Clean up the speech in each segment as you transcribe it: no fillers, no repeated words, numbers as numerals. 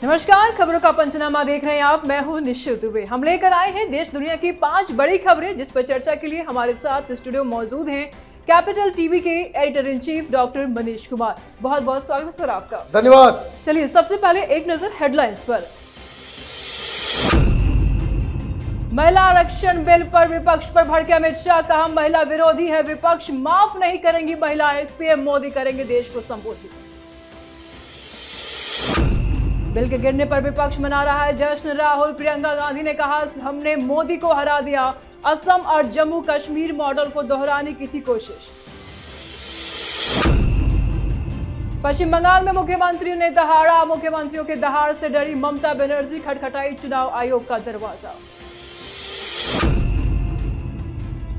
नमस्कार, खबरों का पंचनामा देख रहे हैं आप। मैं हूं निश्चित दुबे। हम लेकर आए हैं देश दुनिया की 5 बड़ी खबरें, जिस पर चर्चा के लिए हमारे साथ स्टूडियो मौजूद हैं कैपिटल टीवी के editor in chief doctor Manish Kumar. बहुत बहुत स्वागत है सर आपका। धन्यवाद। चलिए सबसे पहले एक नजर हेडलाइंस पर। महिला आरक्षण बिल पर विपक्ष पर भड़के अमित शाह, कहा महिला विरोधी है विपक्ष, माफ नहीं करेंगी महिलाएं, पीएम मोदी करेंगे देश को संबोधित। बिल के गिरने पर विपक्ष मना रहा है जश्न, राहुल प्रियंका गांधी ने कहा हमने मोदी को हरा दिया, असम और जम्मू कश्मीर मॉडल को दोहराने की थी कोशिश। पश्चिम बंगाल में मुख्यमंत्रियों ने दहाड़ा, मुख्यमंत्रियों के दहाड़ से डरी ममता बनर्जी, खटखटाई चुनाव आयोग का दरवाजा।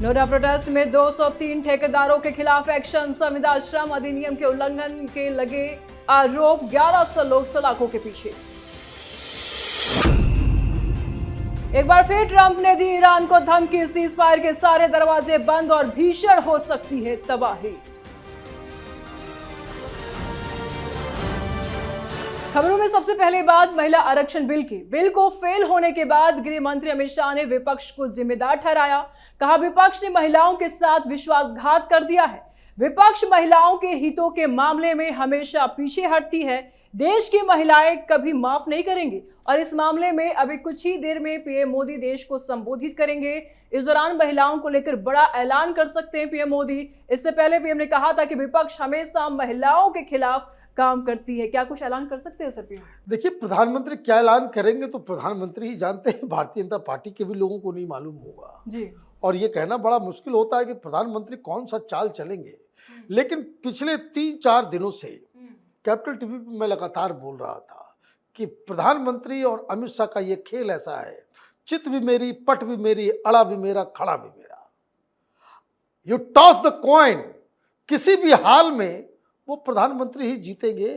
नोएडा प्रोटेस्ट में 203 ठेकेदारों के खिलाफ एक्शन, संविदा श्रम अधिनियम के उल्लंघन के लगे आरोप, 1100 लोग सलाखों के पीछे। एक बार फिर ट्रंप ने दी ईरान को धमकी, सीजफायर के सारे दरवाजे बंद और भीषण हो सकती है तबाही। खबरों में सबसे पहले बात महिला आरक्षण बिल की। बिल को फेल होने के बाद गृह मंत्री अमित शाह ने विपक्ष को जिम्मेदार ठहराया, कहा विपक्ष ने महिलाओं के साथ विश्वासघात कर दिया है, विपक्ष महिलाओं के हितों के मामले में हमेशा पीछे हटती है, देश की महिलाएं कभी माफ नहीं करेंगी और इस मामले में अभी कुछ ही देर में पीएम मोदी देश को संबोधित करेंगे। इस दौरान महिलाओं को लेकर बड़ा ऐलान कर सकते हैं पीएम मोदी। इससे पहले पीएम ने कहा था कि विपक्ष हमेशा महिलाओं के खिलाफ काम करती है। क्या कुछ ऐलान कर सकते हैं सर पीएम? देखिए, प्रधानमंत्री क्या ऐलान करेंगे तो प्रधानमंत्री ही जानते हैं, भारतीय जनता पार्टी के भी लोगों को नहीं मालूम होगा जी। और ये कहना बड़ा मुश्किल होता है कि प्रधानमंत्री कौन सा चाल चलेंगे। लेकिन पिछले 3-4 दिनों से कैपिटल टीवी पे मैं लगातार बोल रहा था कि प्रधानमंत्री और अमित शाह का ये खेल ऐसा है, चित भी मेरी, पट भी मेरी, अड़ा भी मेरा, खड़ा भी मेरा। यू टॉस द कॉइन, किसी भी हाल में वो प्रधानमंत्री ही जीतेंगे,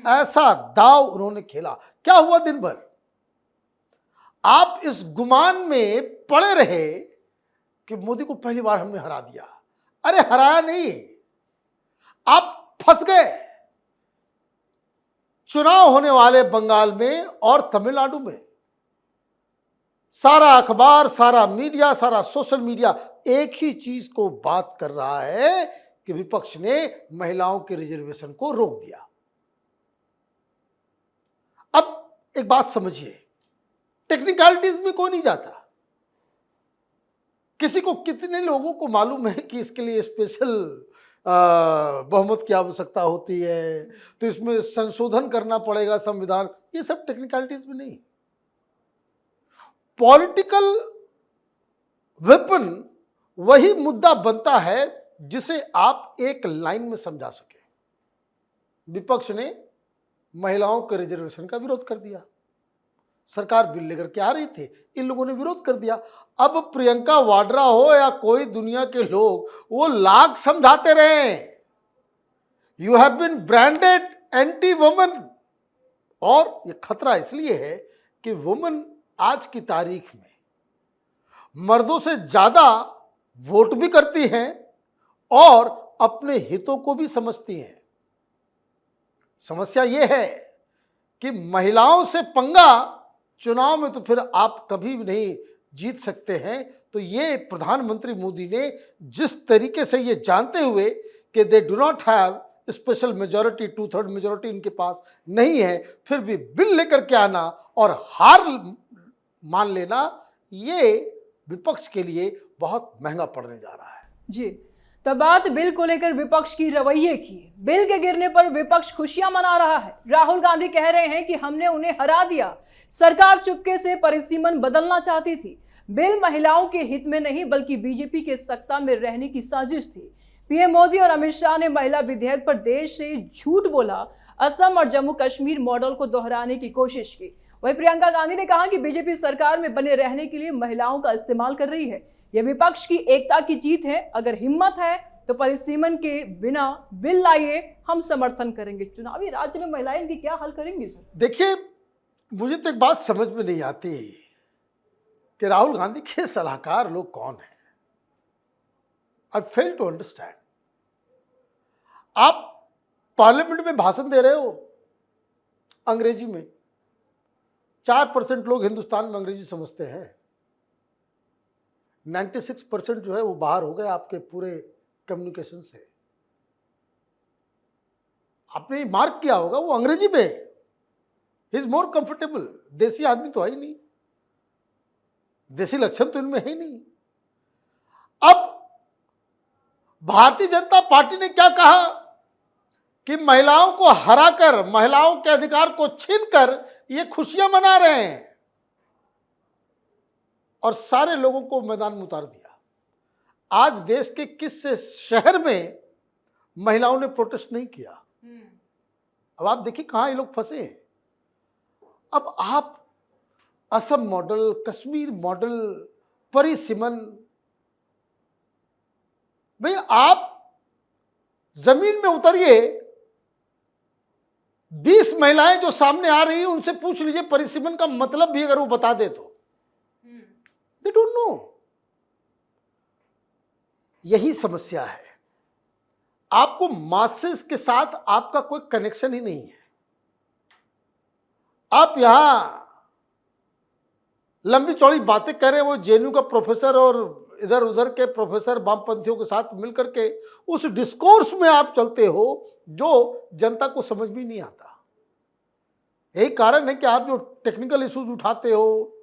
ऐसा दाव उन्होंने खेला। क्या हुआ दिन भर? आप इस गुमान में पड़े रहे कि मोदी को पहली बार हमने हरा दिया। अरे हराया नहीं, आप फंस गए। चुनाव होने वाले बंगाल में और तमिलनाडु में सारा अखबार, सारा मीडिया, सारा सोशल मीडिया एक ही चीज को बात कर रहा है कि विपक्ष ने महिलाओं के रिजर्वेशन को रोक दिया। अब एक बात समझिए, टेक्निकलिटीज में कोई नहीं जाता। किसी को, कितने लोगों को मालूम है कि इसके लिए स्पेशल बहुमत की आवश्यकता होती है, तो इसमें संशोधन करना पड़ेगा संविधान, ये सब टेक्निकलिटीज में नहीं। पॉलिटिकल वेपन वही मुद्दा बनता है जिसे आप एक लाइन में समझा सके। विपक्ष ने महिलाओं के रिजर्वेशन का विरोध कर दिया, सरकार बिल लेकर के आ रही थी, इन लोगों ने विरोध कर दिया। अब प्रियंका वाड्रा हो या कोई दुनिया के लोग, वो लाख समझाते रहे, you have been branded anti woman. और ये खतरा इसलिए है कि वुमन आज की तारीख में मर्दों से ज्यादा वोट भी करती हैं और अपने हितों को भी समझती हैं। समस्या यह है कि महिलाओं से पंगा चुनाव में तो फिर आप कभी भी नहीं जीत सकते हैं। तो ये प्रधानमंत्री मोदी ने जिस तरीके से, ये जानते हुए कि they do not have special majority, 2/3 majority इनके पास नहीं है, फिर भी बिल लेकर के आना और हार मान लेना, ये विपक्ष के लिए बहुत महंगा पड़ने जा रहा है। जी, तो बात बिल को लेकर विपक्ष की रवैये की। बिल के गिरने पर विपक्ष खुशियां मना रहा है। राहुल गांधी कह रहे हैं कि हमने उन्हें हरा दिया, सरकार चुपके से परिसीमन बदलना चाहती थी, बिल महिलाओं के हित में नहीं बल्कि बीजेपी के सत्ता में रहने की साजिश थी। पीएम मोदी और अमित शाह ने महिला विधेयक पर देश से झूठ बोला, असम और जम्मू कश्मीर मॉडल को दोहराने की कोशिश की। वहीं प्रियंका गांधी ने कहा कि बीजेपी सरकार में बने रहने के लिए महिलाओं का इस्तेमाल कर रही है। यह विपक्ष की एकता की जीत है, अगर हिम्मत है तो परिसीमन के बिना बिल लाइए, हम समर्थन करेंगे। चुनावी राज्य में महिलाएं इनकी क्या हल करेंगी सर? देखिए, मुझे तो एक बात समझ में नहीं आती कि राहुल गांधी के सलाहकार लोग कौन हैं। आई फेल टू अंडरस्टैंड। आप पार्लियामेंट में भाषण दे रहे हो अंग्रेजी में, 4% लोग हिंदुस्तान में अंग्रेजी समझते हैं, 96% जो है वो बाहर हो गए आपके पूरे कम्युनिकेशन से। आपने मार्क किया होगा वो अंग्रेजी में ही इज मोर कंफर्टेबल। देसी आदमी तो है ही नहीं, देसी लक्षण तो इनमें है ही नहीं। अब भारतीय जनता पार्टी ने क्या कहा कि महिलाओं को हराकर, महिलाओं के अधिकार को छीनकर ये खुशियां मना रहे हैं और सारे लोगों को मैदान में उतार दिया। आज देश के किस शहर में महिलाओं ने प्रोटेस्ट नहीं किया? अब आप देखिए कहां ये लोग फंसे हैं। अब आप असम मॉडल, कश्मीर मॉडल, परिसीमन, भाई आप जमीन में उतरिए, 20 महिलाएं जो सामने आ रही हैं उनसे पूछ लीजिए परिसीमन का मतलब भी अगर वो बता दे तो दे डोंट नो। यही समस्या है, आपको मासेस के साथ आपका कोई कनेक्शन ही नहीं है। आप यहां लंबी चौड़ी बातें कर रहे हैं, वो जेएनयू का प्रोफेसर और इधर उधर के प्रोफेसर वामपंथियों के साथ मिलकर के उस डिस्कोर्स में आप चलते हो जो जनता को समझ में नहीं आता। यही कारण है कि आप जो टेक्निकल इश्यूज उठाते हो,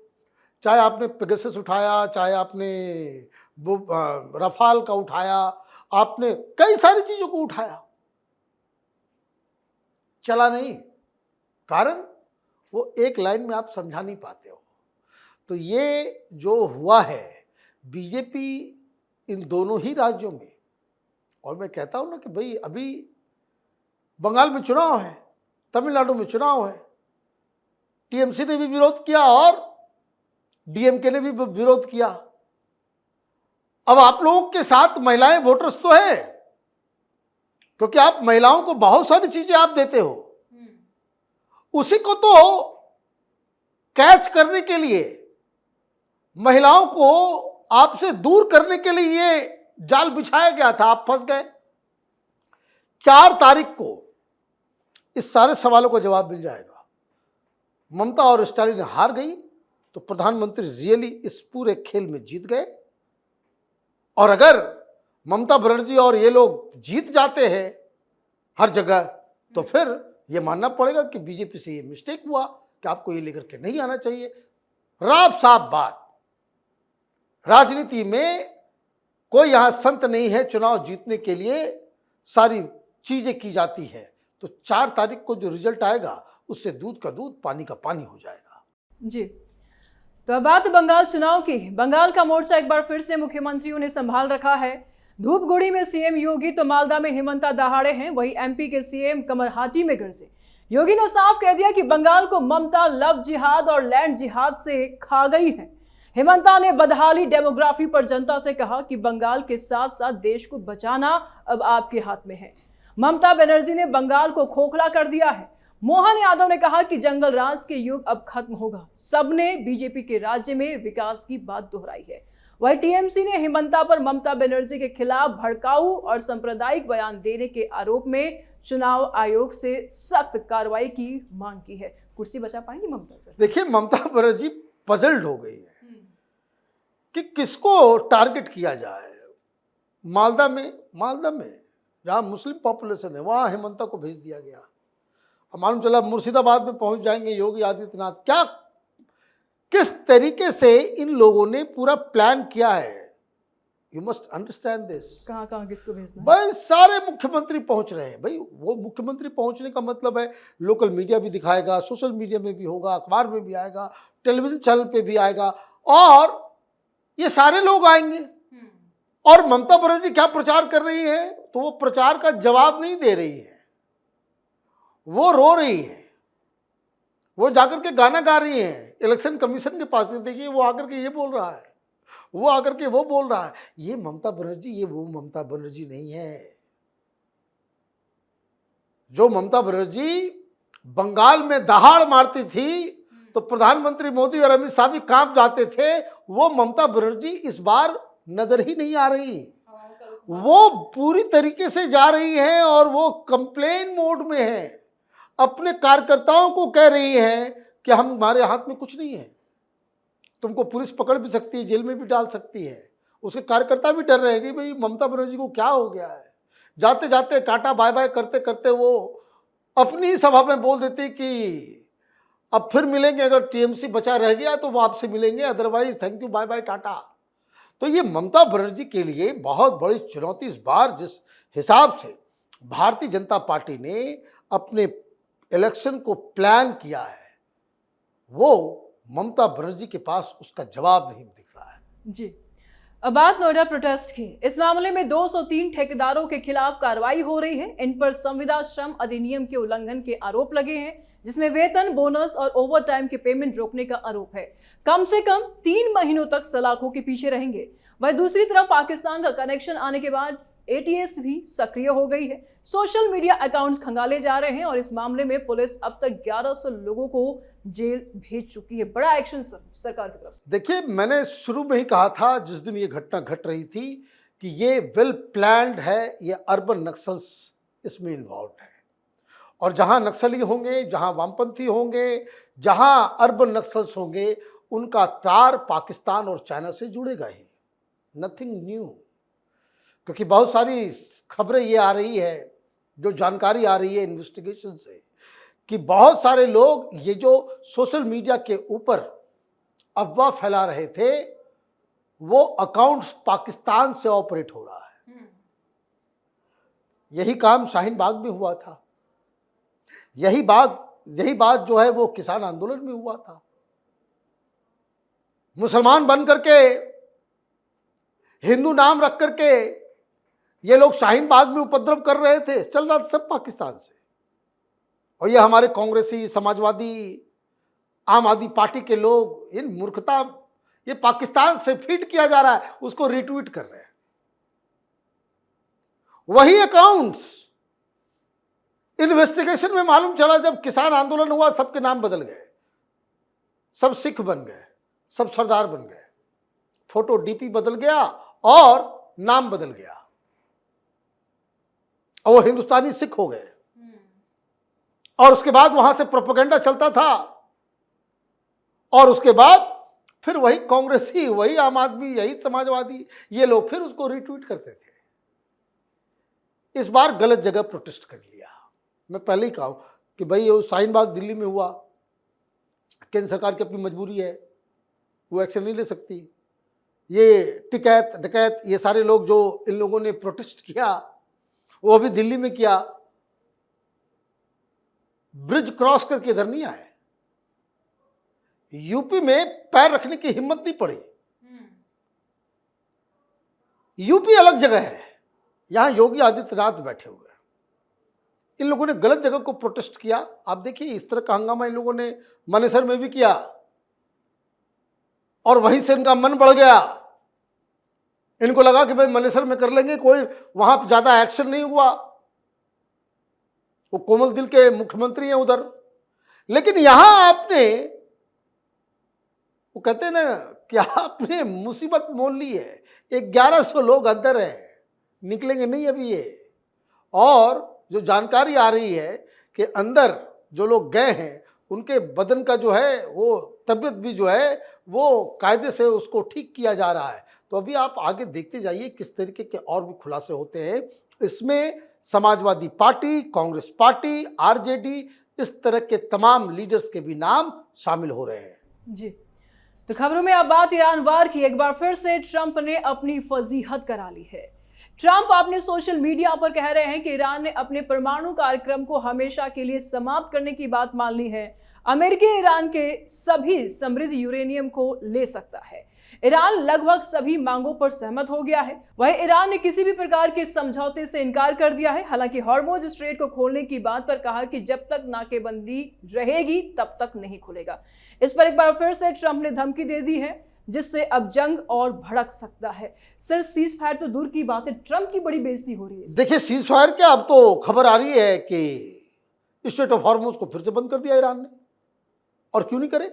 चाहे आपने पेगासस उठाया, चाहे आपने रफाल का उठाया, आपने कई सारी चीजों को उठाया, चला नहीं। कारण वो एक लाइन में आप समझा नहीं पाते हो। तो ये जो हुआ है बीजेपी इन दोनों ही राज्यों में, और मैं कहता हूं ना कि भाई अभी बंगाल में चुनाव है, तमिलनाडु में चुनाव है, टीएमसी ने भी विरोध किया और डीएमके ने भी विरोध किया। अब आप लोगों के साथ महिलाएं वोटर्स तो है, क्योंकि आप महिलाओं को बहुत सारी चीजें आप देते हो, उसी को तो कैच करने के लिए, महिलाओं को आपसे दूर करने के लिए ये जाल बिछाया गया था, आप फंस गए। 4 तारीख को इस सारे सवालों का जवाब मिल जाएगा। ममता और स्टालिन हार गई तो प्रधानमंत्री रियली इस पूरे खेल में जीत गए, और अगर ममता बनर्जी और ये लोग जीत जाते हैं हर जगह, तो फिर ये मानना पड़ेगा कि बीजेपी से ये मिस्टेक हुआ कि आपको ये लेकर के नहीं आना चाहिए। राफ साफ बात, राजनीति में कोई यहां संत नहीं है, चुनाव जीतने के लिए सारी चीजें की जाती है। तो 4 तारीख को जो रिजल्ट आएगा उससे दूध का दूध, पानी का पानी हो जाएगा। जी, तो अब बात बंगाल चुनाव की। बंगाल का मोर्चा एक बार फिर से मुख्यमंत्रियों ने संभाल रखा है। धूपगुड़ी में सीएम योगी तो मालदा में हेमंता दहाड़े हैं, वहीं एमपी के सीएम कमरहाटी में गरजे। योगी ने साफ कह दिया कि बंगाल को ममता लव जिहाद और लैंड जिहाद से खा गई है। हेमंता ने बदहाली डेमोग्राफी पर जनता से कहा कि बंगाल के साथ साथ देश को बचाना अब आपके हाथ में है। ममता बनर्जी ने बंगाल को खोखला कर दिया है। मोहन यादव ने कहा कि जंगल राज के युग अब खत्म होगा। सबने बीजेपी के राज्य में विकास की बात दोहराई है। वहीं टीएमसी ने हेमंता पर ममता बनर्जी के खिलाफ भड़काऊ और सांप्रदायिक बयान देने के आरोप में चुनाव आयोग से सख्त कार्रवाई की मांग की है। कुर्सी बचा पाएंगी ममता सर? देखिए, ममता बनर्जी पजल्ड हो गई है कि किसको टारगेट किया जाए। मालदा में जहां मुस्लिम पॉपुलेशन है वहां हेमंता को भेज दिया गया। अब मालूम चला मुर्शिदाबाद में पहुंच जाएंगे योगी आदित्यनाथ। क्या किस तरीके से इन लोगों ने पूरा प्लान किया है, यू मस्ट अंडरस्टैंड दिस। कहां किसको भेजना? भाई सारे मुख्यमंत्री पहुंच रहे हैं। भाई वो मुख्यमंत्री पहुंचने का मतलब है लोकल मीडिया भी दिखाएगा, सोशल मीडिया में भी होगा, अखबार में भी आएगा, टेलीविजन चैनल पे भी आएगा, और ये सारे लोग आएंगे। और ममता बनर्जी क्या प्रचार कर रही है, तो वो प्रचार का जवाब नहीं दे रही है, वो रो रही है, वो जाकर के गाना गा रही है इलेक्शन कमीशन के पास। देखिए वो आकर के ये बोल रहा है, वो आकर के वो बोल रहा है। ये ममता बनर्जी, ये वो ममता बनर्जी नहीं है। जो ममता बनर्जी बंगाल में दहाड़ मारती थी तो प्रधानमंत्री मोदी और अमित शाह भी कांप जाते थे, वो ममता बनर्जी इस बार नजर ही नहीं आ रही। वो पूरी तरीके से जा रही है और वो कंप्लेन मोड में है। अपने कार्यकर्ताओं को कह रही है कि हमारे हाथ में कुछ नहीं है, तुमको पुलिस पकड़ भी सकती है, जेल में भी डाल सकती है। उसके कार्यकर्ता भी डर रहे हैं कि भाई ममता बनर्जी को क्या हो गया है। जाते जाते टाटा बाय बाय करते करते वो अपनी ही सभा में बोल देती कि अब फिर मिलेंगे, अगर टीएमसी बचा रह गया तो वो आपसे मिलेंगे, otherwise thank you bye bye tata. तो ये ममता बनर्जी के लिए बहुत बड़ी चुनौती इस बार, जिस हिसाब से भारतीय जनता पार्टी ने अपने इलेक्शन को प्लान किया है, वो ममता बनर्जी के पास उसका जवाब नहीं दिख रहा है। जी, अब बात नोएडा प्रोटेस्ट की। इस मामले में 203 ठेकेदारों के खिलाफ कार्रवाई हो रही है। इन पर संविदा श्रम अधिनियम के उल्लंघन के आरोप लगे हैं, जिसमें वेतन, बोनस और ओवरटाइम के पेमेंट रोकने का आरोप है। कम से कम 3 महीनों तक सलाखों के पीछे रहेंगे। वहीं दूसरी तरफ पाकिस्तान का कनेक्शन आने के बाद एटीएस भी सक्रिय हो गई है। सोशल मीडिया अकाउंट्स खंगाले जा रहे हैं और इस मामले में पुलिस अब तक 1100 लोगों को जेल भेज चुकी है। बड़ा एक्शन सरकार की तरफ से। देखिए, मैंने शुरू में ही कहा था जिस दिन ये घटना घट रही थी कि ये वेल प्लान्ड है, ये अर्बन नक्सल्स इसमें इन्वॉल्व है। और जहां नक्सली होंगे, जहां वामपंथी होंगे, जहां अर्बन नक्सल्स होंगे, उनका तार पाकिस्तान और चाइना से जुड़ेगा ही। Nothing new. क्योंकि बहुत सारी खबरें ये आ रही है, जो जानकारी आ रही है इन्वेस्टिगेशन से, कि बहुत सारे लोग ये जो सोशल मीडिया के ऊपर अफवाह फैला रहे थे, वो अकाउंट्स पाकिस्तान से ऑपरेट हो रहा है। यही काम शाहीन बाग में हुआ था, यही बात जो है वो किसान आंदोलन में हुआ था। मुसलमान बन करके, हिंदू नाम रख करके ये लोग शाहीन बाग में उपद्रव कर रहे थे, चल रहा था सब पाकिस्तान से। और ये हमारे कांग्रेसी, समाजवादी, आम आदमी पार्टी के लोग, इन मूर्खता, ये पाकिस्तान से फीड किया जा रहा है, उसको रिट्वीट कर रहे हैं। वही अकाउंट्स इन्वेस्टिगेशन में मालूम चला, जब किसान आंदोलन हुआ सबके नाम बदल गए, सब सिख बन गए, सब सरदार बन गए, फोटो डीपी बदल गया और नाम बदल गया, और वो हिंदुस्तानी सिख हो गए। और उसके बाद वहां से प्रोपेगेंडा चलता था, और उसके बाद फिर वही कांग्रेसी, वही आम आदमी, यही समाजवादी, ये लोग फिर उसको रिट्वीट करते थे। इस बार गलत जगह प्रोटेस्ट कर लिया। मैं पहले ही कहा कि भाई ये शाहीन बाग दिल्ली में हुआ, केंद्र सरकार की अपनी मजबूरी है, वो एक्शन नहीं ले सकती। ये टिकैत डकैत ये सारे लोग जो इन लोगों ने प्रोटेस्ट किया, वो अभी दिल्ली में किया, ब्रिज क्रॉस करके इधर नहीं आए। यूपी में पैर रखने की हिम्मत नहीं पड़ी। यूपी अलग जगह है, यहां योगी आदित्यनाथ बैठे हुए हैं। इन लोगों ने गलत जगह को प्रोटेस्ट किया। आप देखिए, इस तरह का हंगामा इन लोगों ने मानेसर में भी किया, और वहीं से इनका मन बढ़ गया। इनको लगा कि भाई मानेसर में कर लेंगे, कोई वहां पर ज्यादा एक्शन नहीं हुआ, वो कोमल दिल के मुख्यमंत्री हैं उधर। लेकिन यहां आपने, वो कहते हैं ना कि आपने मुसीबत मोल ली है। 1100 लोग अंदर हैं, निकलेंगे नहीं अभी ये। और जो जानकारी आ रही है कि अंदर जो लोग गए हैं, उनके बदन का जो है वो तबीयत भी जो है वो कायदे से उसको ठीक किया जा रहा है। तो अभी आप आगे देखते जाइए किस तरीके के और भी खुलासे होते हैं। इसमें Samajwadi party, Congress party, RJD, इस तरह के तमाम लीडर्स के भी नाम शामिल हो रहे हैं। जी, तो खबरों में अब बात ईरान वार की। एक बार फिर से ट्रंप ने अपनी फजीहत करा ली है। ट्रंप अपने सोशल मीडिया पर कह रहे हैं कि ईरान ने अपने परमाणु कार्यक्रम को हमेशा के लिए समाप्त करने की बात मान ली है। अमेरिका ईरान के सभी समृद्ध यूरेनियम को ले सकता है। ईरान लगभग सभी मांगों पर सहमत हो गया है। वहीं ईरान ने किसी भी प्रकार के समझौते से इनकार कर दिया है। हालांकि हॉर्मुज स्ट्रेट को खोलने की बात पर कहा कि जब तक नाकेबंदी रहेगी तब तक नहीं खुलेगा। इस पर एक बार फिर से ट्रंप ने धमकी दे दी है, जिससे अब जंग और भड़क सकता है। सिर्फ सीज फायर तो दूर की बात है, ट्रंप की बड़ी बेइज्जती हो रही है। देखिए, सीज फायर क्या, अब तो खबर आ रही है कि स्ट्रेट ऑफ हॉर्मुज को फिर से बंद कर दिया ईरान ने। और क्यों नहीं करे?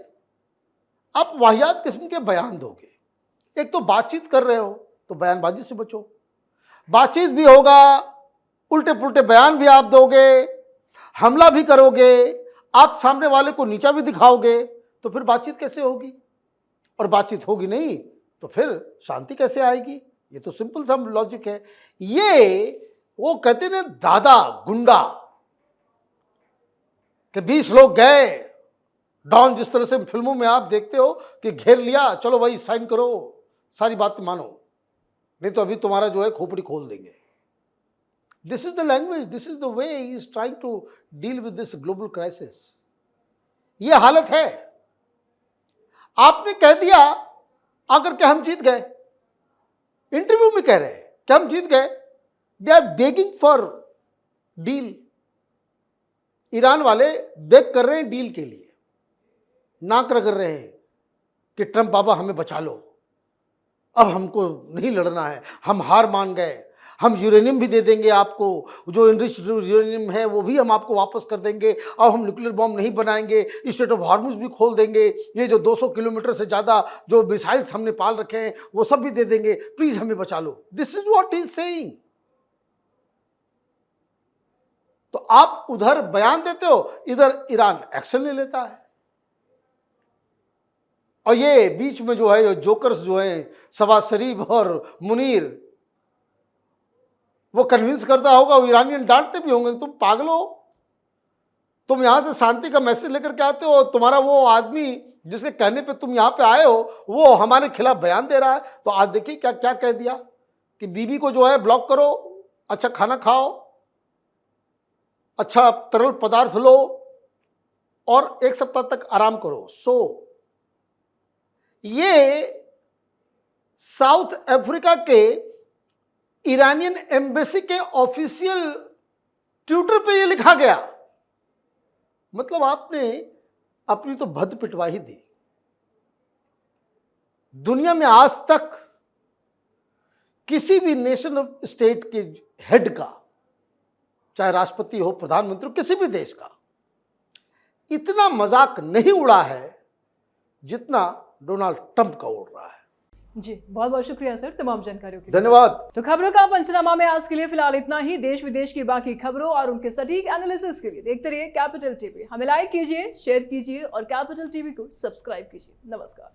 आप वाहियात किस्म के बयान दोगे। एक तो बातचीत कर रहे हो तो बयानबाजी से बचो। बातचीत भी होगा, उल्टे पुल्टे बयान भी आप दोगे, हमला भी करोगे, आप सामने वाले को नीचा भी दिखाओगे तो फिर बातचीत कैसे होगी, और बातचीत होगी नहीं तो फिर शांति कैसे आएगी। ये तो सिंपल सा लॉजिक है। ये वो कहते ना दादा गुंडा कि 20 लोग गए, डॉन जिस तरह से फिल्मों में आप देखते हो कि घेर लिया, चलो भाई साइन करो, सारी बातें मानो, नहीं तो अभी तुम्हारा जो है खोपड़ी खोल देंगे। This is the language, this is the way he is trying to deal with this global crisis. ये हालत है। आपने कह दिया आकर के हम जीत गए, इंटरव्यू में कह रहे हैं कि हम जीत गए। They are begging for deal. Iran वाले बेग कर रहे हैं डील के लिए, नाक रगड़ रहे हैं कि ट्रंप बाबा हमें बचा लो, अब हमको नहीं लड़ना है, हम हार मान गए, हम यूरेनियम भी दे देंगे आपको, जो इनरिच यूरेनियम है वो भी हम आपको वापस कर देंगे, अब हम न्यूक्लियर बॉम्ब नहीं बनाएंगे, स्ट्रेट ऑफ हॉर्मुज भी खोल देंगे, ये जो 200 किलोमीटर से ज़्यादा जो मिसाइल्स हमने पाल रखे हैं वो सब भी दे देंगे, प्लीज़ हमें बचा लो। This is what he is saying. तो आप उधर बयान देते हो, इधर ईरान एक्शन ले लेता है। और ये बीच में जो है जोकर्स जो है शहबाज शरीफ और मुनीर, वो कन्विंस करता होगा, वो ईरानियन डांटते भी होंगे, तुम पागल हो, तुम यहां से शांति का मैसेज लेकर के आते हो, तुम्हारा वो आदमी जिसके कहने पे तुम यहां पे आए हो वो हमारे खिलाफ बयान दे रहा है। तो आज देखिए क्या क्या कह दिया कि बीबी को जो है ब्लॉक करो, अच्छा खाना खाओ, अच्छा तरल पदार्थ लो और 1 सप्ताह तक आराम करो, सो। ये साउथ अफ्रीका के ईरानियन एम्बेसी के ऑफिशियल ट्विटर पे ये लिखा गया। मतलब आपने अपनी तो भद्द पिटवा ही दी। दुनिया में आज तक किसी भी नेशन ऑफ स्टेट के हेड का, चाहे राष्ट्रपति हो, प्रधानमंत्री हो, किसी भी देश का, इतना मजाक नहीं उड़ा है जितना डोनाल्ड ट्रंप का उड़ रहा है। जी बहुत बहुत शुक्रिया सर तमाम जानकारियों के लिए। धन्यवाद। तो खबरों का पंचनामा में आज के लिए फिलहाल इतना ही। देश विदेश की बाकी खबरों और उनके सटीक एनालिसिस के लिए देखते रहिए कैपिटल टीवी। हमें लाइक कीजिए, शेयर कीजिए और कैपिटल टीवी को सब्सक्राइब कीजिए। नमस्कार।